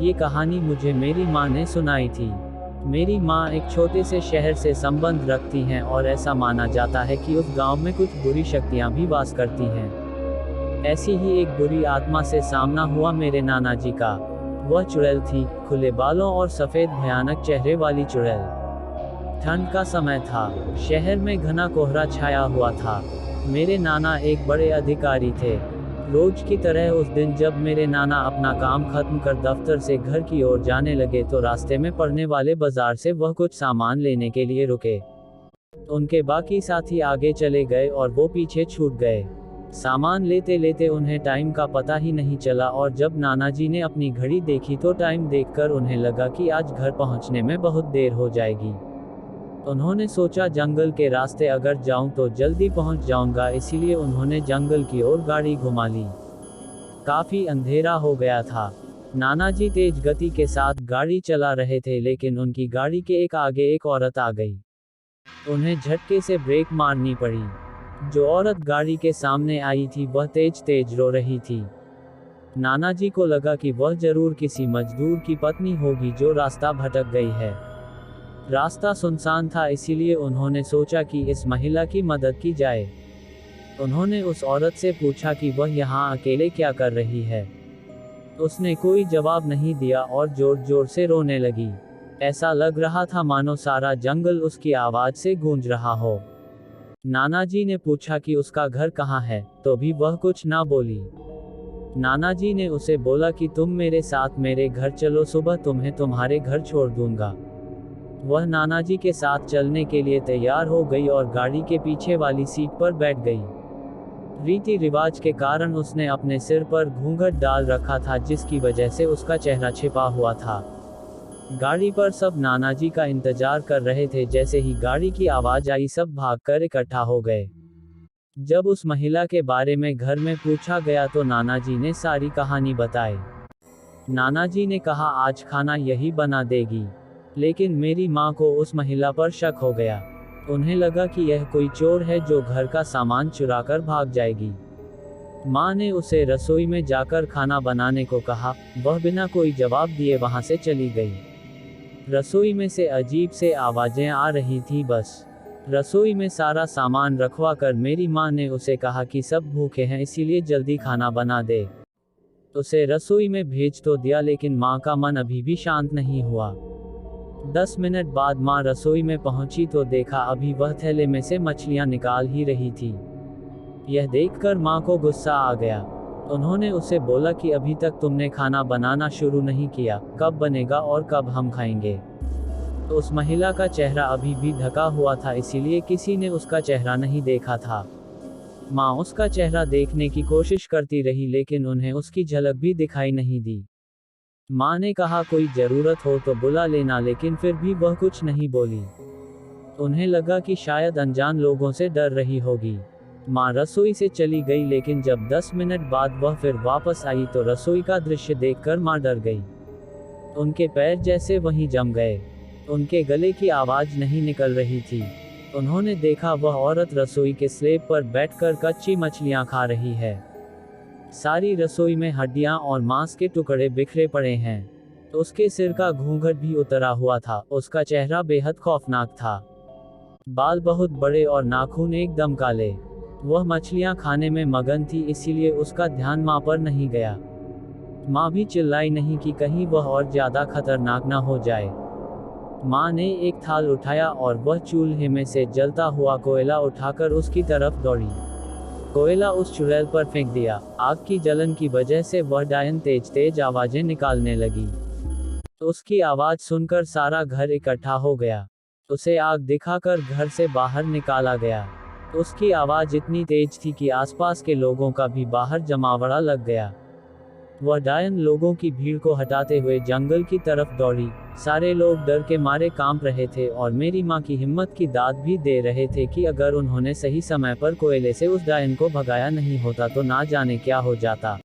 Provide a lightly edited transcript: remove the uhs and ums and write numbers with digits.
ये कहानी मुझे मेरी माँ ने सुनाई थी। मेरी माँ एक छोटे से शहर से संबंध रखती हैं और ऐसा माना जाता है कि उस गांव में कुछ बुरी शक्तियां भी वास करती हैं। ऐसी ही एक बुरी आत्मा से सामना हुआ मेरे नाना जी का। वह चुड़ैल थी, खुले बालों और सफ़ेद भयानक चेहरे वाली चुड़ैल। ठंड का समय था, शहर में घना कोहरा छाया हुआ था। मेरे नाना एक बड़े अधिकारी थे। रोज की तरह उस दिन जब मेरे नाना अपना काम खत्म कर दफ्तर से घर की ओर जाने लगे तो रास्ते में पड़ने वाले बाजार से वह कुछ सामान लेने के लिए रुके। उनके बाकी साथी आगे चले गए और वो पीछे छूट गए। सामान लेते लेते उन्हें टाइम का पता ही नहीं चला और जब नाना जी ने अपनी घड़ी देखी तो टाइम देखकर उन्हें लगा कि आज घर पहुंचने में बहुत देर हो जाएगी। उन्होंने सोचा जंगल के रास्ते अगर जाऊं तो जल्दी पहुंच जाऊंगा, इसीलिए उन्होंने जंगल की ओर गाड़ी घुमा ली। काफी अंधेरा हो गया था। नाना जी तेज गति के साथ गाड़ी चला रहे थे लेकिन उनकी गाड़ी के एक आगे एक औरत आ गई। उन्हें झटके से ब्रेक मारनी पड़ी। जो औरत गाड़ी के सामने आई थी वह तेज तेज रो रही थी। नाना जी को लगा कि वह जरूर किसी मजदूर की पत्नी होगी जो रास्ता भटक गई है। रास्ता सुनसान था, इसीलिए उन्होंने सोचा कि इस महिला की मदद की जाए। उन्होंने उस औरत से पूछा कि वह यहाँ अकेले क्या कर रही है। उसने कोई जवाब नहीं दिया और जोर जोर से रोने लगी। ऐसा लग रहा था मानो सारा जंगल उसकी आवाज से गूंज रहा हो। नाना जी ने पूछा कि उसका घर कहाँ है, तो भी वह कुछ ना बोली। नाना जी ने उसे बोला कि तुम मेरे साथ मेरे घर चलो, सुबह तुम्हें तुम्हारे घर छोड़ दूंगा। वह नाना जी के साथ चलने के लिए तैयार हो गई और गाड़ी के पीछे वाली सीट पर बैठ गई। रीति रिवाज के कारण उसने अपने सिर पर घूंघट डाल रखा था, जिसकी वजह से उसका चेहरा छिपा हुआ था। गाड़ी पर सब नाना जी का इंतजार कर रहे थे। जैसे ही गाड़ी की आवाज आई सब भागकर इकट्ठा हो गए। जब उस महिला के बारे में घर में पूछा गया तो नाना जी ने सारी कहानी बताई। नाना जी ने कहा आज खाना यही बना देगी। लेकिन मेरी माँ को उस महिला पर शक हो गया। उन्हें लगा कि यह कोई चोर है जो घर का सामान चुराकर भाग जाएगी। माँ ने उसे रसोई में जाकर खाना बनाने को कहा। वह बिना कोई जवाब दिए वहां से चली गई। रसोई में से अजीब से आवाजें आ रही थी। बस रसोई में सारा सामान रखवा कर मेरी माँ ने उसे कहा कि सब भूखे हैं, इसीलिए जल्दी खाना बना दे। उसे रसोई में भेज तो दिया लेकिन माँ का मन अभी भी शांत नहीं हुआ। 10 मिनट बाद माँ रसोई में पहुंची तो देखा अभी वह थैले में से मछलियां निकाल ही रही थी। यह देखकर माँ को गुस्सा आ गया। उन्होंने उसे बोला कि अभी तक तुमने खाना बनाना शुरू नहीं किया, कब बनेगा और कब हम खाएंगे। तो उस महिला का चेहरा अभी भी ढका हुआ था, इसीलिए किसी ने उसका चेहरा नहीं देखा था। माँ उसका चेहरा देखने की कोशिश करती रही लेकिन उन्हें उसकी झलक भी दिखाई नहीं दी। माँ ने कहा कोई जरूरत हो तो बुला लेना, लेकिन फिर भी वह कुछ नहीं बोली। उन्हें लगा कि शायद अनजान लोगों से डर रही होगी। माँ रसोई से चली गई लेकिन जब 10 मिनट बाद वह फिर वापस आई तो रसोई का दृश्य देखकर माँ डर गई। उनके पैर जैसे वहीं जम गए। उनके गले की आवाज नहीं निकल रही थी। उन्होंने देखा वह औरत रसोई के स्लैब पर बैठकर कच्ची मछलियाँ खा रही है। सारी रसोई में हड्डियां और मांस के टुकड़े बिखरे पड़े हैं। उसके सिर का घूंघट भी उतरा हुआ था। उसका चेहरा बेहद खौफनाक था। बाल बहुत बड़े और नाखून एकदम काले। वह मछलियां खाने में मगन थी, इसीलिए उसका ध्यान माँ पर नहीं गया। माँ भी चिल्लाई नहीं कि कहीं वह और ज्यादा खतरनाक ना हो जाए। माँ ने एक थाल उठाया और वह चूल्हे में से जलता हुआ कोयला उठाकर उसकी तरफ दौड़ी। कोयला उस चुड़ैल पर फेंक दिया। आग की जलन की वजह से वह डायन तेज तेज आवाजें निकालने लगी। उसकी आवाज सुनकर सारा घर इकट्ठा हो गया। उसे आग दिखाकर घर से बाहर निकाला गया। उसकी आवाज इतनी तेज थी कि आसपास के लोगों का भी बाहर जमावड़ा लग गया। वह डायन लोगों की भीड़ को हटाते हुए जंगल की तरफ दौड़ी। सारे लोग डर के मारे कांप रहे थे और मेरी माँ की हिम्मत की दाद भी दे रहे थे कि अगर उन्होंने सही समय पर कोयले से उस डायन को भगाया नहीं होता तो ना जाने क्या हो जाता।